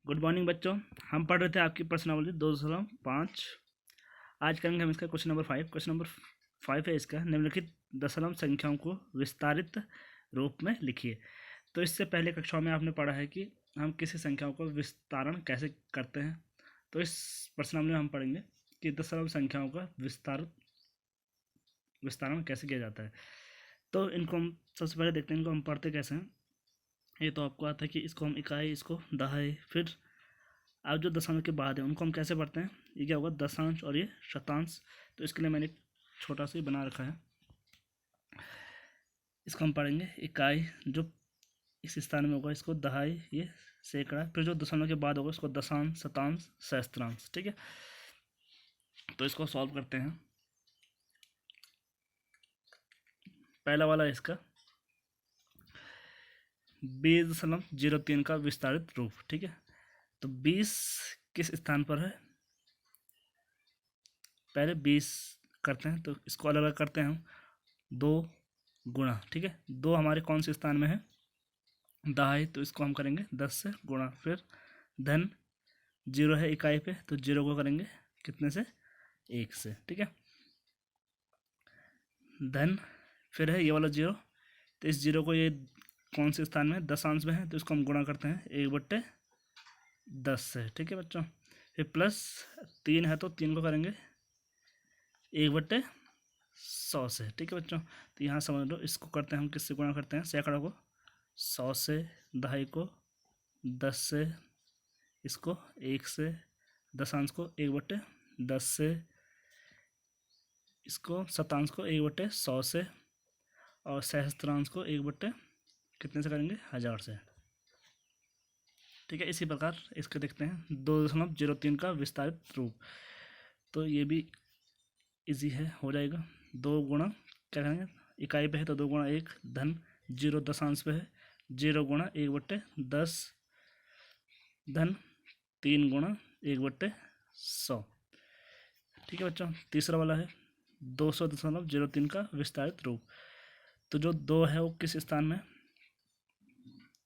Good morning बच्चों। हम पढ़ रहे थे आपकी प्रश्नावली 2.5। आज करेंगे हम इसका क्वेश्चन नंबर 5। क्वेश्चन नंबर 5 है इसका, निम्नलिखित दशमलव संख्याओं को विस्तारित रूप में लिखिए। तो इससे पहले कक्षाओं में आपने पढ़ा है कि हम किसी संख्याओं को विस्तारण कैसे करते हैं। तो इस प्रश्नावली में हम पढ़ेंगे कि दशमलव संख्याओं का विस्तारण कैसे किया जाता है। तो इनको हम सबसे पहले देखते हैं, इनको हम पढ़ते कैसे हैं। ये तो आपको आता है कि इसको हम इकाई, इसको दहाई, फिर अब जो दशमलव के बाद है उनको हम कैसे पढ़ते हैं। ये क्या होगा, दशांश और ये शतांश। तो इसके लिए मैंने एक छोटा सा ही बना रखा है, इसको हम पढ़ेंगे इकाई, जो इस स्थान में होगा इसको दहाई, ये सैकड़ा, फिर जो दशमलव के बाद होगा इसको दशांश, शतांश, सहस्त्रांश। ठीक है, तो इसको सॉल्व करते हैं। पहला वाला इसका 20.03 का विस्तारित रूप। ठीक है, तो 20 किस स्थान पर है, पहले 20 करते हैं, तो इसको अलग अलग करते हैं हम। 2 गुणा, ठीक है, 2 हमारे कौन से स्थान में है, दहाई, तो इसको हम करेंगे 10 से गुणा। फिर धन 0 है इकाई पे, तो 0 को करेंगे कितने से, 1 से। ठीक है, धन फिर है ये वाला 0, तो इस 0 को ये कौन से स्थान में, दशांश में है, तो इसको हम गुणा करते हैं 1/10 से। ठीक है बच्चों, फिर प्लस 3 है तो 3 को करेंगे 1/100 से। ठीक है बच्चों, तो यहाँ समझ लो, इसको करते हैं हम किससे गुणा करते हैं, सैकड़ा को 100 से, दहाई को 10 से, इसको 1 से, दशांश को 1/10 से, इसको शतांश को 1/100 से, और सहस्त्रांश को 1/ कितने से करेंगे, 1000 से। ठीक है, इसी प्रकार इसको देखते हैं 2.03 का विस्तारित रूप। तो ये भी इजी है, हो जाएगा। 2 गुणा क्या करेंगे, इकाई पे है तो 2 गुणा 1, धन 0 दशांश पे है, 0 गुणा 1/10, धन 3 गुणा 1/100। ठीक है बच्चों, तीसरा वाला है 200.03 का विस्तारित रूप। तो जो 2 है वो किस स्थान में,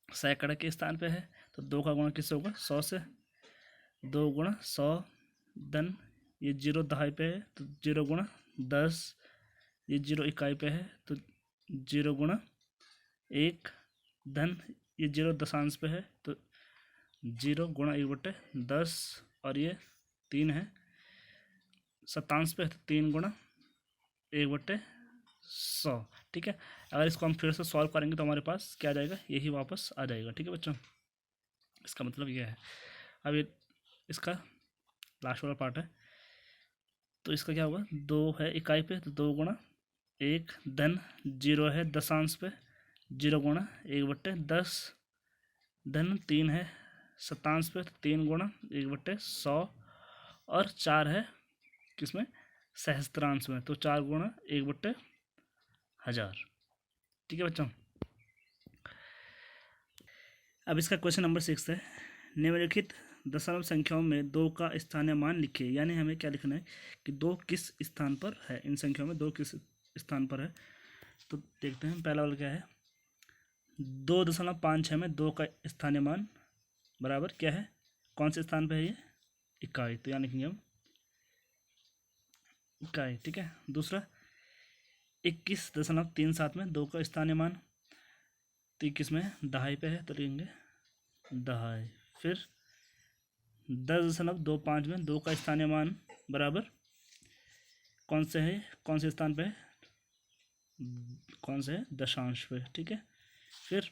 सैकड़ा के स्थान पे है, तो 2 का गुणा किससे होगा, 100 से। 2 गुणा 100, धन ये 0 दहाई पे है तो 0 गुणा 10, ये 0 इकाई पे है तो 0 गुणा 1, धन ये 0 दशांश पे है तो 0 गुणा 1/10, और ये 3 है शतांश पे है तो 3 गुणा 1/100। ठीक है, अगर इसको हम फिर से सॉल्व करेंगे तो हमारे पास क्या आ जाएगा, यही वापस आ जाएगा। ठीक है बच्चों, इसका मतलब ये है। अब ये इसका लास्ट वाला पार्ट है, तो इसका क्या होगा, 2 है इकाई पे तो 2 गुणा 1, धन 0 है दशांश पे, 0 गुणा 1/10, धन 3 है शतांश पे तो 3 गुणा 1/100, और 4 है किसमें, सहस्त्रांश में, तो 4 गुणा 1/1000। ठीक है बच्चों, अब इसका क्वेश्चन नंबर 6 है, निम्नलिखित दशमलव संख्याओं में 2 का स्थानीय मान लिखिए। यानी हमें क्या लिखना है कि 2 किस स्थान पर है, इन संख्याओं में 2 किस स्थान पर है। तो देखते हैं, पहला वाला क्या है, 2.56 में 2 का स्थानीय मान बराबर क्या है, कौन से स्थान पर है ये, इकाई, तो यहाँ लिखेंगे हम इकाई। ठीक है, दूसरा 21.37 में 2 का स्थानीय मान, तो 21 में दहाई पे है तो लिखेंगे दहाई। फिर 10.25 में 2 का स्थानीय मान बराबर कौन से है, कौन से स्थान पे है, कौन से है, दशांश पे। ठीक है, फिर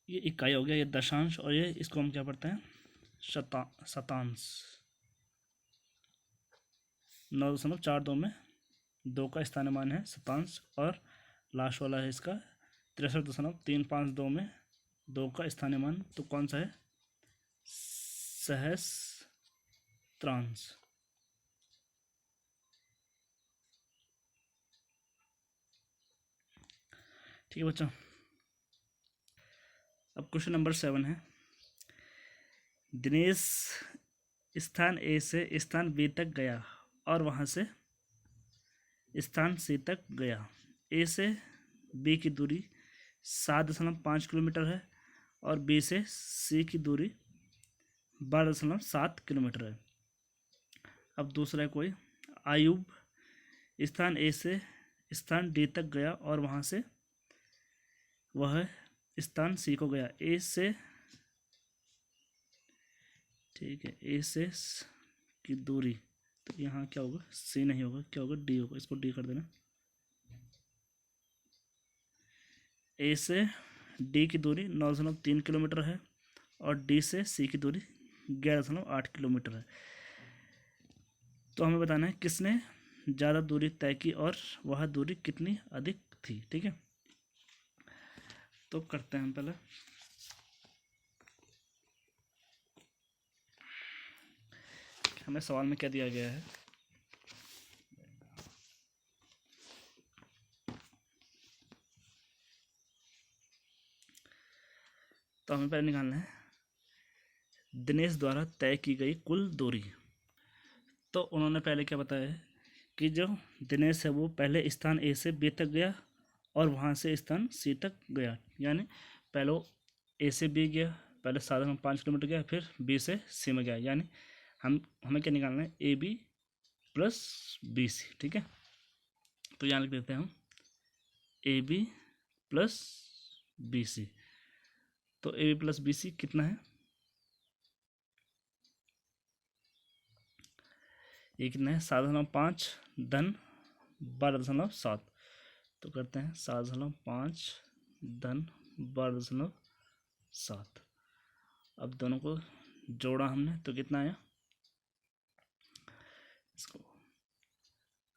ये इकाई हो गया, ये दशांश, और ये इसको हम क्या पढ़ते हैं, शतांश। 9.42 में 2 का स्थानीय मान है शतांश, और लास्ट वाला है इसका 63.352 में 2 का स्थानीय मान, तो कौन सा है, सहस्त्रांश। ठीक है बच्चों, अब क्वेश्चन नंबर 7 है, दिनेश स्थान ए से स्थान बी तक गया और वहाँ से स्थान सी तक गया। ए से बी की दूरी 7.5 किलोमीटर है और बी से सी की दूरी 12.7 किलोमीटर है। अब दूसरा है कोई आयुब स्थान ए से स्थान डी तक गया और वहाँ से वह स्थान सी को गया। ए से, ठीक है, ए से की दूरी, तो यहाँ क्या होगा, सी नहीं होगा, क्या होगा, डी होगा। इसको डी कर देना। ए से डी की दूरी 9.3 किलोमीटर है और डी से सी की दूरी 11.8 किलोमीटर है। तो हमें बताना है किसने ज़्यादा दूरी तय की और वह दूरी कितनी अधिक थी। ठीक है, तो करते हैं हम पहले। हमें सवाल में क्या दिया गया है, तो हमें पहले निकालना है दिनेश द्वारा तय की गई कुल दूरी। तो उन्होंने पहले क्या बताया है कि जो दिनेश है वो पहले स्थान ए से बी तक गया और वहाँ से स्थान सी तक गया, यानी पहले ए से बी गया, पहले साधारण 5 किलोमीटर गया, फिर बी से सी में गया, यानी हमें क्या निकालना है, A B plus B C. ठीक है, तो यहाँ लिख देते हैं हम A B plus B C. तो A B plus B C कितना है, ये कितना है, 7.5 धन 12.7। तो करते हैं 7.5 धन 12.7। अब दोनों को जोड़ा हमने तो कितना आया, इसको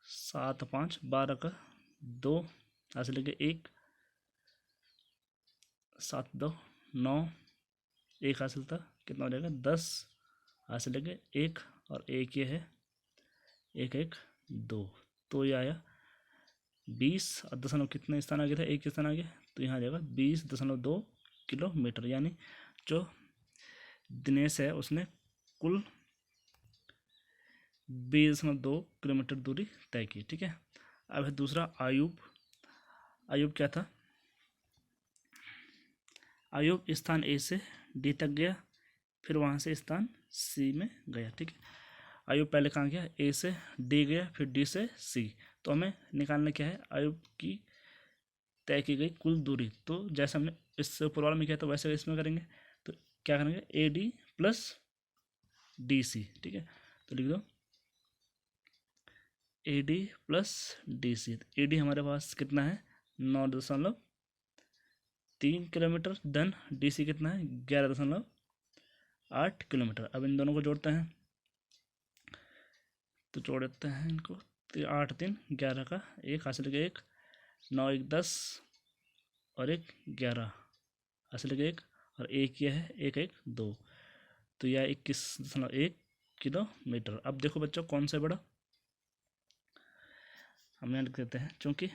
7 5 12 का 2 ऐसे लेके 1, 7 2 9, 1 हासिल था, कितना हो जाएगा 10 हासिल लेके 1 और 1 ये है 1 1 2, तो ये आया 20 और दशमलव कितने स्थान आ गया था, 1 स्थान आ गया, तो यहाँ आ जाएगा 20.2 किलोमीटर। यानी जो दिनेश है उसने कुल 20.2 किलोमीटर दूरी तय की। ठीक है, अब है दूसरा आयुब। आयुब क्या था, आयुब स्थान ए से डी तक गया, फिर वहाँ से स्थान सी में गया। ठीक है, आयुब पहले कहाँ गया, ए से डी गया, फिर डी से सी। तो हमें निकालना क्या है, आयुब की तय की गई कुल दूरी। तो जैसे हमने इससे ऊपर वाला में किया तो वैसे इसमें करेंगे। तो क्या करेंगे, A D plus D C. ठीक है, तो लिख दो A D plus D C. A D हमारे पास कितना है, 9.3 किलोमीटर, धन डी सी कितना है, 11.8 किलोमीटर। अब इन दोनों को जोड़ते हैं, तो जोड़ देते हैं इनको, तो 8 3 11 का 1 हासिल के 1, 9 1 10 और 1 11 हासिल के 1 और 1 ये है 1 1 2, तो यह 21.1 किलोमीटर। अब देखो बच्चों कौन सा बड़ा, हम यहाँ लिख देते हैं, चूँकि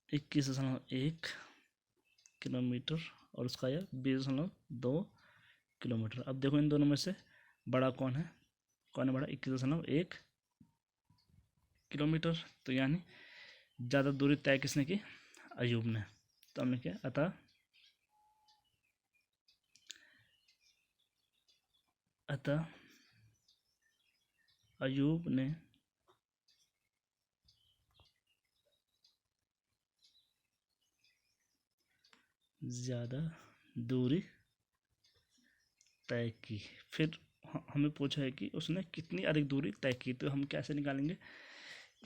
21.1 किलोमीटर और उसका यह 20.2 किलोमीटर। अब देखो इन दोनों में से बड़ा कौन है बड़ा, 21.1 किलोमीटर। तो यानी ज़्यादा दूरी तय किसने की, अयूब ने। तो हमने क्या, अतः अयूब ने ज़्यादा दूरी तय की। फिर हमें पूछा है कि उसने कितनी अधिक दूरी तय की, तो हम कैसे निकालेंगे,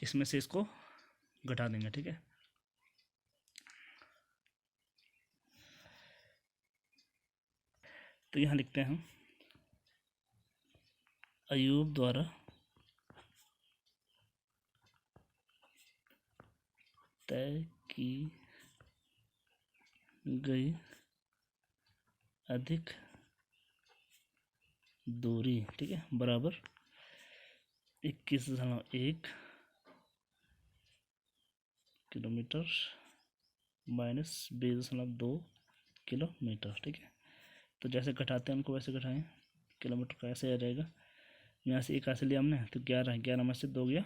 इसमें से इसको घटा देंगे। ठीक है, तो यहाँ लिखते हैं हम अयूब द्वारा तय की गई अधिक दूरी, ठीक है, बराबर 21.1 किलोमीटर माइनस 20.2 किलोमीटर। ठीक है, तो जैसे घटाते हैं उनको वैसे घटाएं, किलोमीटर का ऐसे आ जाएगा, यहाँ से 1 ऐसे लिया हमने तो 11 में से 2 गया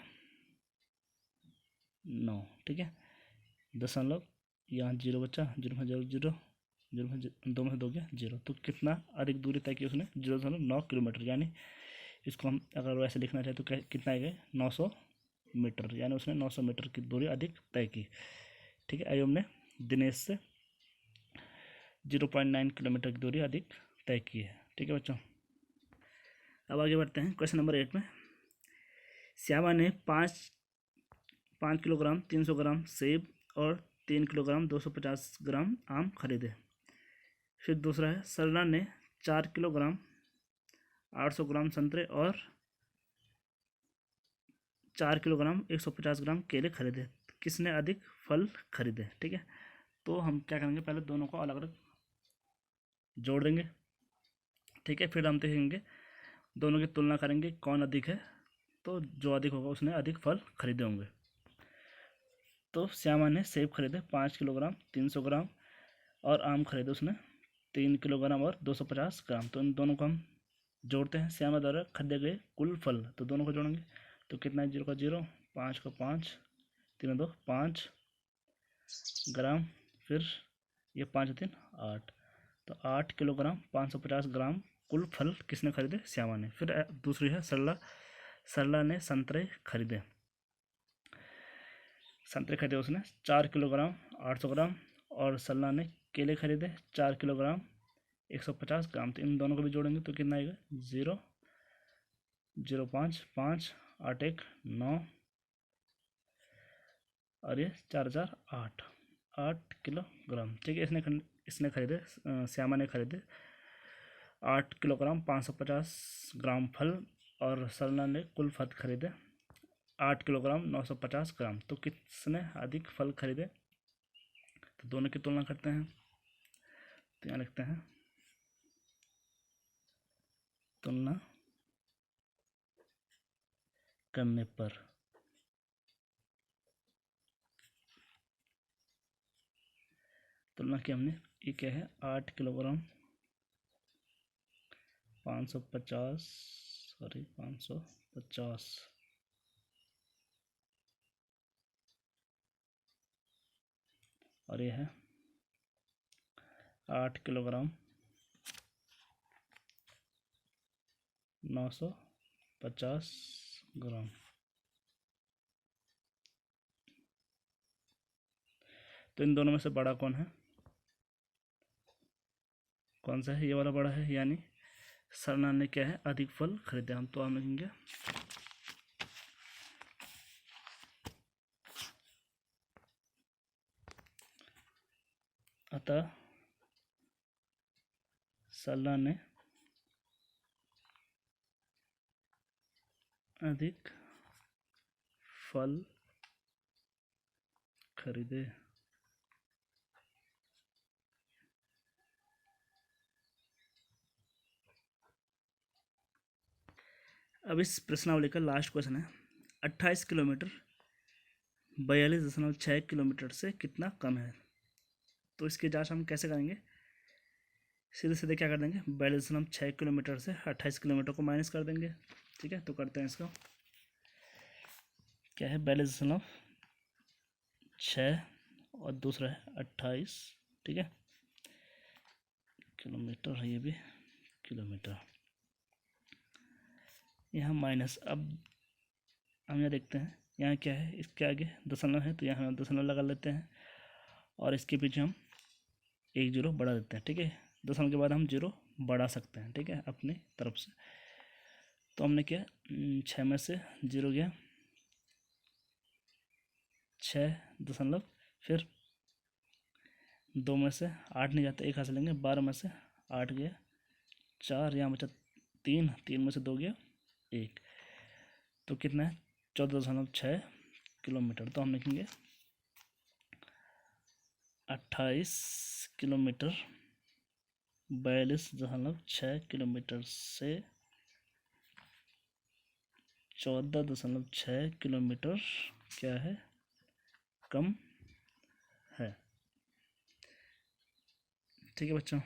9। ठीक है, दशमलव यहाँ 0 बचा, 0 में 0 0, 0 में 2 में से 2 गया 0। तो कितना अधिक दूरी तय की उसने? 0.9 किलोमीटर। यानी इसको हम अगर वैसे लिखना चाहे तो कितना आएगा? 900 मीटर। यानी उसने 900 मीटर की दूरी अधिक तय की। ठीक है, अयुब ने दिनेश से 0.9 किलोमीटर की दूरी अधिक तय की है। ठीक है बच्चों, अब आगे बढ़ते हैं क्वेश्चन नंबर 8 में। श्यामा ने 5 किलोग्राम 300 ग्राम सेब और 3 किलोग्राम 250 ग्राम आम खरीदे। फिर दूसरा है, सरला ने 4 किलोग्राम 800 ग्राम संतरे और 4 किलोग्राम 150 ग्राम केले खरीदे। किसने अधिक फल खरीदे? ठीक है, तो हम क्या करेंगे, पहले दोनों को अलग अलग जोड़ देंगे। ठीक है, फिर हम देखेंगे, दोनों की तुलना करेंगे कौन अधिक है, तो जो अधिक होगा उसने अधिक फल खरीदे होंगे। तो श्यामा ने सेब खरीदे 5 किलोग्राम 300 ग्राम और आम खरीदे उसने 3 किलोग्राम और 250 ग्राम। तो इन दोनों को हम जोड़ते हैं। श्यामा द्वारा खरीदे गए कुल फल, तो दोनों को जोड़ेंगे तो कितना है? 0 का 0, 5 का 5, 3 2 5 ग्राम, फिर ये 5 3 8, तो 8 किलोग्राम 550 ग्राम कुल फल किसने खरीदे? श्यामा ने। फिर दूसरी है सरला। सरला ने संतरे खरीदे उसने 4 किलोग्राम 800 ग्राम और सरला ने केले खरीदे 4 किलोग्राम 150 ग्राम। तो इन दोनों को भी जोड़ेंगे तो कितना आएगा? 0 0 5 5 8 1 9 और ये 4 4 8 किलोग्राम। ठीक है, इसने खरीदे, श्यामा ने खरीदे 8 किलोग्राम 550 ग्राम फल और सरला ने कुल फल खरीदे 8 किलोग्राम 950 ग्राम। तो किसने अधिक फल खरीदे? तो दोनों की तुलना करते हैं, तो यहाँ लिखते हैं तुलना करने पर तुलना की हमने, ये क्या है? 8 किलोग्राम 550 और ये है 8 किलोग्राम 950 ग्राम। तो इन दोनों में से बड़ा कौन है? कौन सा है? ये वाला बड़ा है, यानी सरला ने क्या है? अधिक फल खरीदे। हम तो हम लिखेंगे अतः सरला ने अधिक फल खरीदे। अब इस प्रश्नावली का लास्ट क्वेश्चन है, 28 किलोमीटर 42.6 किलोमीटर से कितना कम है? तो इसकी जांच हम कैसे करेंगे? सीधे सीधे क्या कर देंगे, 42.6 किलोमीटर से 28 किलोमीटर को माइनस कर देंगे। ठीक है, तो करते हैं इसको। क्या है? 42.6 और दूसरा है 28। ठीक है, किलोमीटर है, ये भी किलोमीटर, यहाँ माइनस। अब हम यहाँ देखते हैं, यहाँ क्या है? इसके आगे दशमलव है तो यहाँ हम दशमलव लगा लेते हैं और इसके पीछे हम 1 0 बढ़ा देते हैं। ठीक है, दशमलव के बाद हम 0 बढ़ा सकते हैं। ठीक है, अपनी तरफ से। तो हमने क्या, 6 में से 0 गया 6 दशमलव, फिर 2 में से 8 नहीं जाता, 1 हाथ से लेंगे, 12 में से 8 गया 4, यहाँ बचा 3 में से 2 गया 1, तो कितना है? 14.6 किलोमीटर। तो हम लिखेंगे 28 किलोमीटर 42.6 किलोमीटर से 14.6 किलोमीटर क्या है? कम है। ठीक है बच्चों।